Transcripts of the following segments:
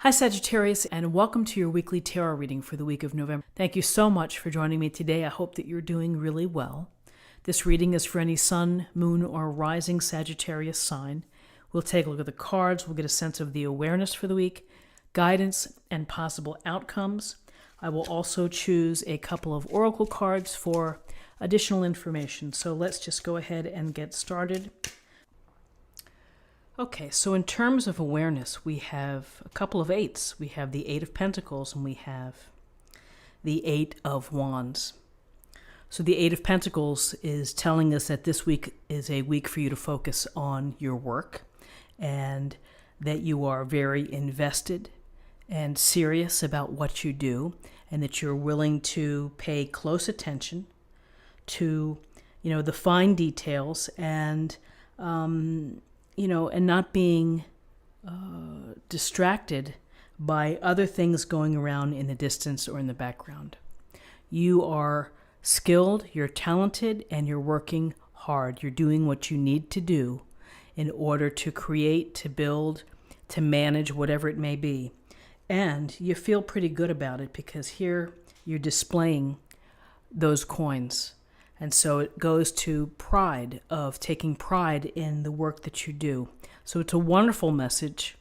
Hi, Sagittarius, and welcome to your weekly tarot reading for the week of November. Thank you so much for joining me today. I hope that you're doing really well. This reading is for any sun, moon, or rising Sagittarius sign. We'll take a look at the cards. We'll get a sense of the awareness for the week, guidance, and possible outcomes. I will also choose a couple of oracle cards for additional information. So let's just go ahead and get started. Okay, so in terms of awareness, we have a couple of eights. We have the Eight of Pentacles and we have the Eight of Wands. So the Eight of Pentacles is telling us that this week is a week for you to focus on your work and that you are very invested and serious about what you do and that you're willing to pay close attention to, the fine details and, and not being distracted by other things going around in the distance or in the background. You are skilled, you're talented, and you're working hard. You're doing what you need to do in order to create, to build, to manage whatever it may be. And you feel pretty good about it because here you're displaying those coins. And so it goes to pride of taking pride in the work that you do. So it's a wonderful message,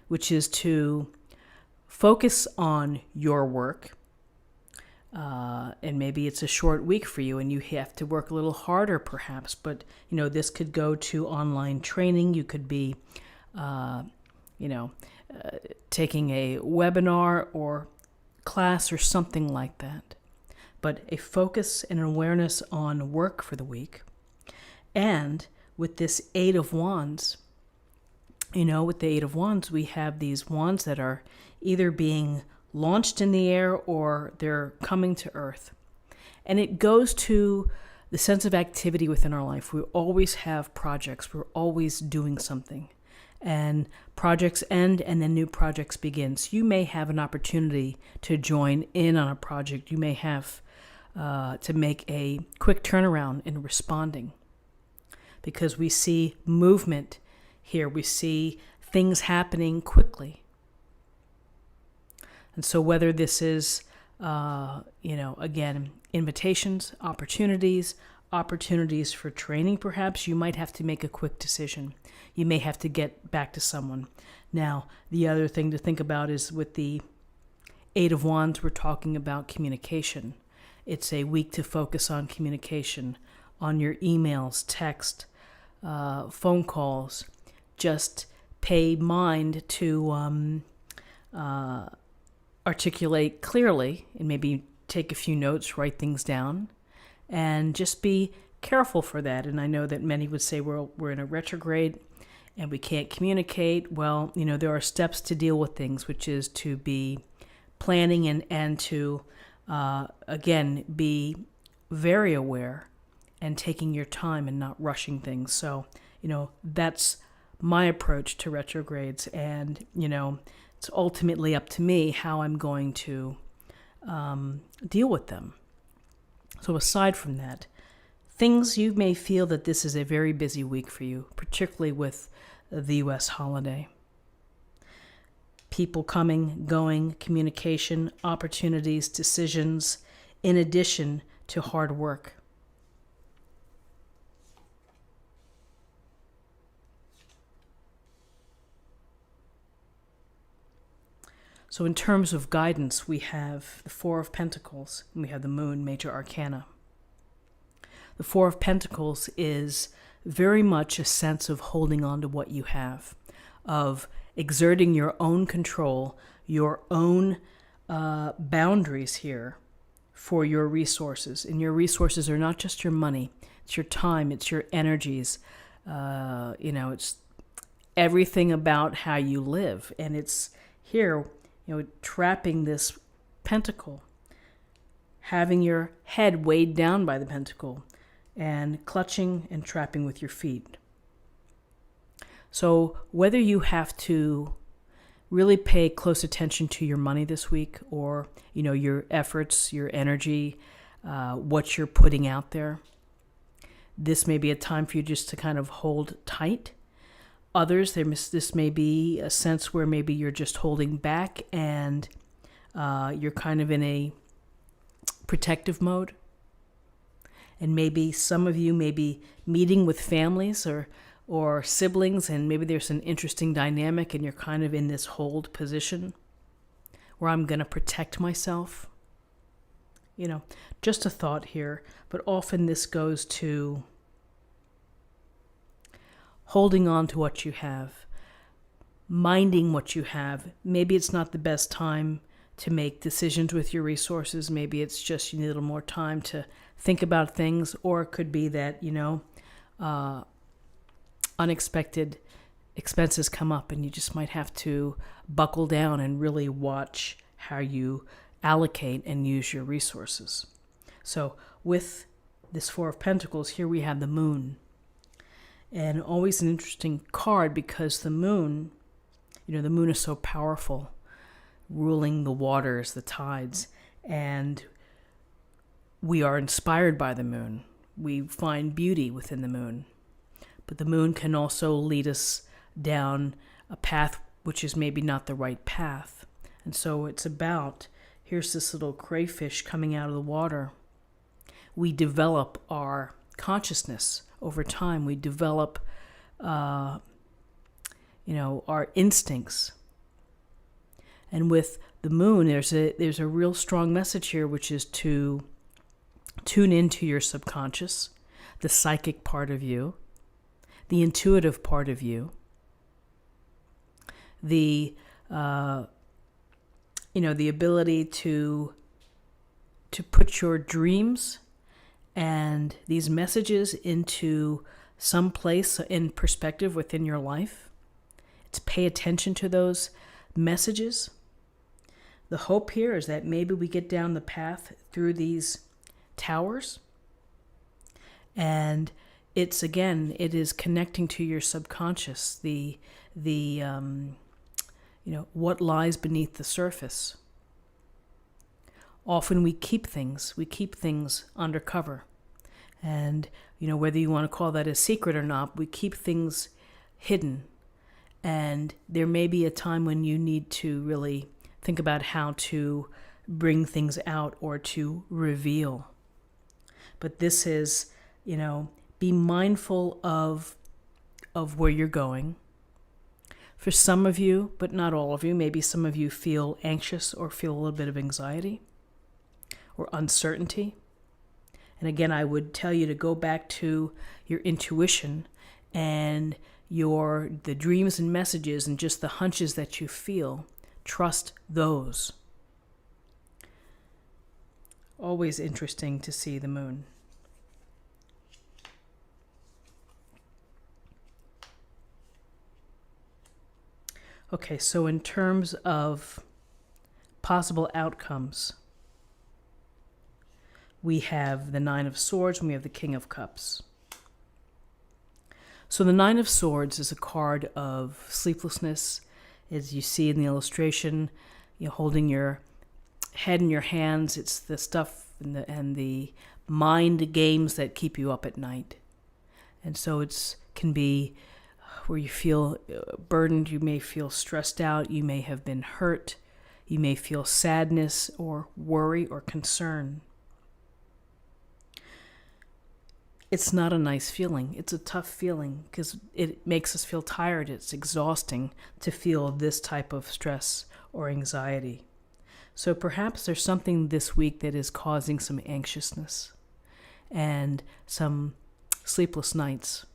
which is to focus on your work. And maybe it's a short week for you and you have to work a little harder perhaps. But, this could go to online training. You could be, taking a webinar or class or something like that. But a focus and an awareness on work for the week. And with this Eight of Wands, with the Eight of Wands, we have these wands that are either being launched in the air or they're coming to earth. And it goes to the sense of activity within our life. We always have projects. We're always doing something. And projects end and then new projects begin. So you may have an opportunity to join in on a project. You may have to make a quick turnaround in responding because we see movement here. We see things happening quickly. And so whether this is, again, invitations, opportunities for training, perhaps you might have to make a quick decision. You may have to get back to someone. Now, the other thing to think about is with the Eight of Wands, we're talking about communication. It's a week to focus on communication, on your emails, text, phone calls. Just pay mind to articulate clearly and maybe take a few notes, write things down, and just be careful for that. And I know that many would say we're in a retrograde and we can't communicate. Well, there are steps to deal with things, which is to be planning and to again, be very aware and taking your time and not rushing things. So, that's my approach to retrogrades. And, it's ultimately up to me how I'm going to deal with them. So aside from that, things you may feel that this is a very busy week for you, particularly with the U.S. holiday. People coming, going, communication, opportunities, decisions, in addition to hard work. So in terms of guidance, we have the Four of Pentacles, and we have the Moon, Major Arcana. The Four of Pentacles is very much a sense of holding on to what you have, of exerting your own control, your own boundaries here for your resources. And your resources are not just your money, it's your time, it's your energies, it's everything about how you live. And it's here, trapping this pentacle, having your head weighed down by the pentacle, and clutching and trapping with your feet. So whether you have to really pay close attention to your money this week or, your efforts, your energy, what you're putting out there, this may be a time for you just to kind of hold tight Others, this may be a sense where maybe you're just holding back and you're kind of in a protective mode. And maybe some of you may be meeting with families or siblings, and maybe there's an interesting dynamic and you're kind of in this hold position where I'm going to protect myself. Just a thought here, but often this goes to holding on to what you have, minding what you have. Maybe it's not the best time to make decisions with your resources. Maybe it's just you need a little more time to think about things, or it could be that, unexpected expenses come up and you just might have to buckle down and really watch how you allocate and use your resources. So with this Four of Pentacles, here we have the Moon. And always an interesting card because the Moon, the Moon is so powerful, ruling the waters, the tides, and we are inspired by the Moon. We find beauty within the Moon. But the Moon can also lead us down a path which is maybe not the right path. And so it's about, here's this little crayfish coming out of the water. We develop our consciousnness over time. We develop, our instincts. And with the Moon, there's a real strong message here, which is to tune into your subconscious, the psychic part of you, the intuitive part of you, the ability to put your dreams and these messages into some place in perspective within your life. It's pay attention to those messages. The hope here is that maybe we get down the path through these towers, and it is connecting to your subconscious, the what lies beneath the surface. Often we keep things undercover. And, whether you want to call that a secret or not, we keep things hidden. And there may be a time when you need to really think about how to bring things out or to reveal. But this is, be mindful of where you're going. For some of you, but not all of you, maybe some of you feel anxious or feel a little bit of anxiety or uncertainty. And again, I would tell you to go back to your intuition and the dreams and messages and just the hunches that you feel. Trust those. Always interesting to see the Moon. Okay, so in terms of possible outcomes, we have the Nine of Swords and we have the King of Cups. So the Nine of Swords is a card of sleeplessness, as you see in the illustration, holding your head in your hands. It's the stuff and the mind games that keep you up at night. And so can be where you feel burdened, you may feel stressed out, you may have been hurt, you may feel sadness or worry or concern. It's not a nice feeling. It's a tough feeling because it makes us feel tired. It's exhausting to feel this type of stress or anxiety. So perhaps there's something this week that is causing some anxiousness and some sleepless nights.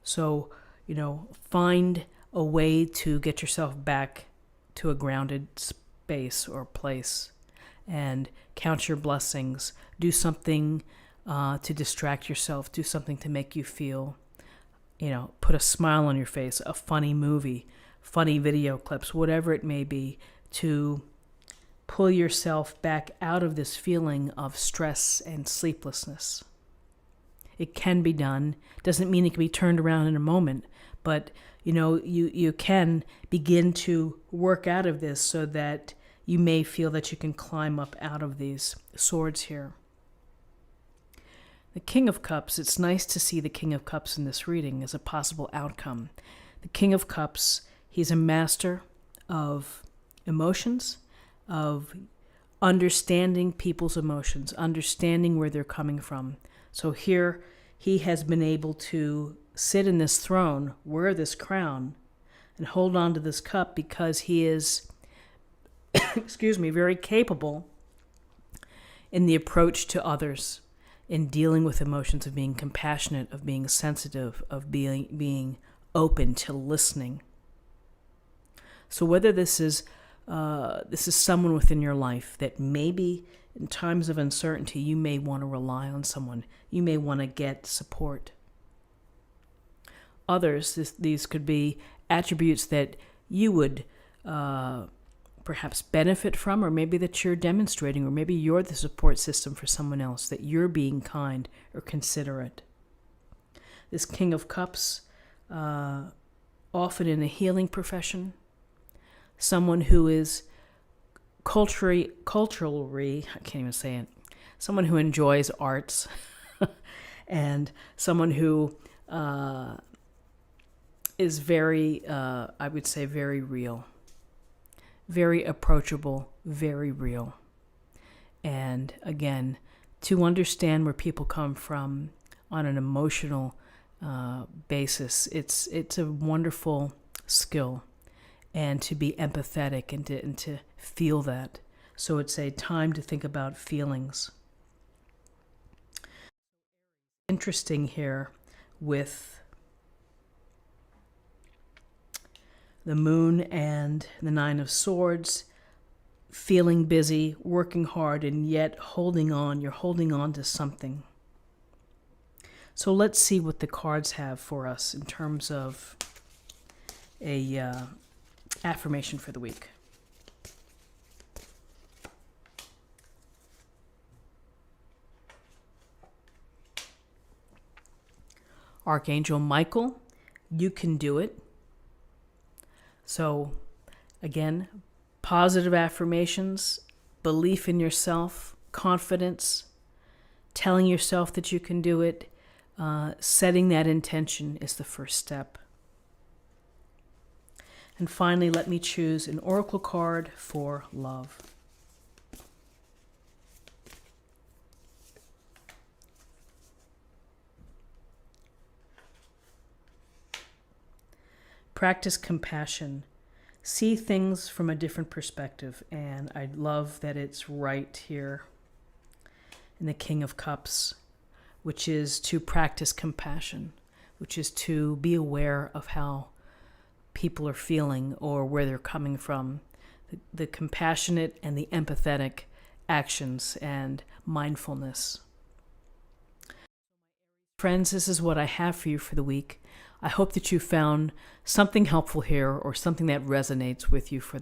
So, find a way to get yourself back to a grounded space or place and count your blessings. Do something to distract yourself. Do something to make you feel, put a smile on your face, a funny movie, funny video clips, whatever it may be, to pull yourself back out of this feeling of stress and sleeplessness. It can be done. Doesn't mean it can be turned around in a moment, but you can begin to work out of this so that you may feel that you can climb up out of these swords here. The King of Cups, it's nice to see the King of Cups in this reading as a possible outcome. The King of Cups, he's a master of emotions, of understanding people's emotions, understanding where they're coming from. So here he has been able to sit in this throne, wear this crown, and hold on to this cup because he is, very capable in the approach to others, in dealing with emotions, of being compassionate, of being sensitive, of being open to listening. So whether this is someone within your life that maybe in times of uncertainty you may want to rely on someone, you may want to get support. Others, these could be attributes that you would perhaps benefit from, or maybe that you're demonstrating, or maybe you're the support system for someone else, that you're being kind or considerate. This King of Cups, often in a healing profession, someone who is culturally, I can't even say it, someone who enjoys arts, and someone who is very, I would say, very real, very approachable, very real. And again, to understand where people come from on an emotional basis, it's a wonderful skill, and to be empathetic and to feel that. So it's a time to think about feelings. Interesting here with the Moon and the Nine of Swords, feeling busy, working hard, and yet holding on. You're holding on to something. So let's see what the cards have for us in terms of a affirmation for the week. Archangel Michael, you can do it. So again, positive affirmations, belief in yourself, confidence, telling yourself that you can do it, setting that intention is the first step. And finally, let me choose an oracle card for love. Practice compassion. See things from a different perspective. And I love that it's right here in the King of Cups, which is to practice compassion, which is to be aware of how people are feeling or where they're coming from. The compassionate and the empathetic actions and mindfulness. Friends, this is what I have for you for the week. I hope that you found something helpful here, or something that resonates with you for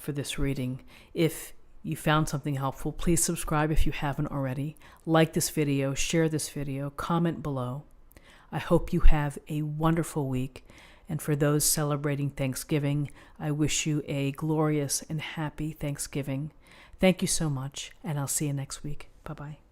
this reading. If you found something helpful, please subscribe if you haven't already. Like this video, share this video, comment below. I hope you have a wonderful week. And for those celebrating Thanksgiving, I wish you a glorious and happy Thanksgiving. Thank you so much, and I'll see you next week. Bye-bye.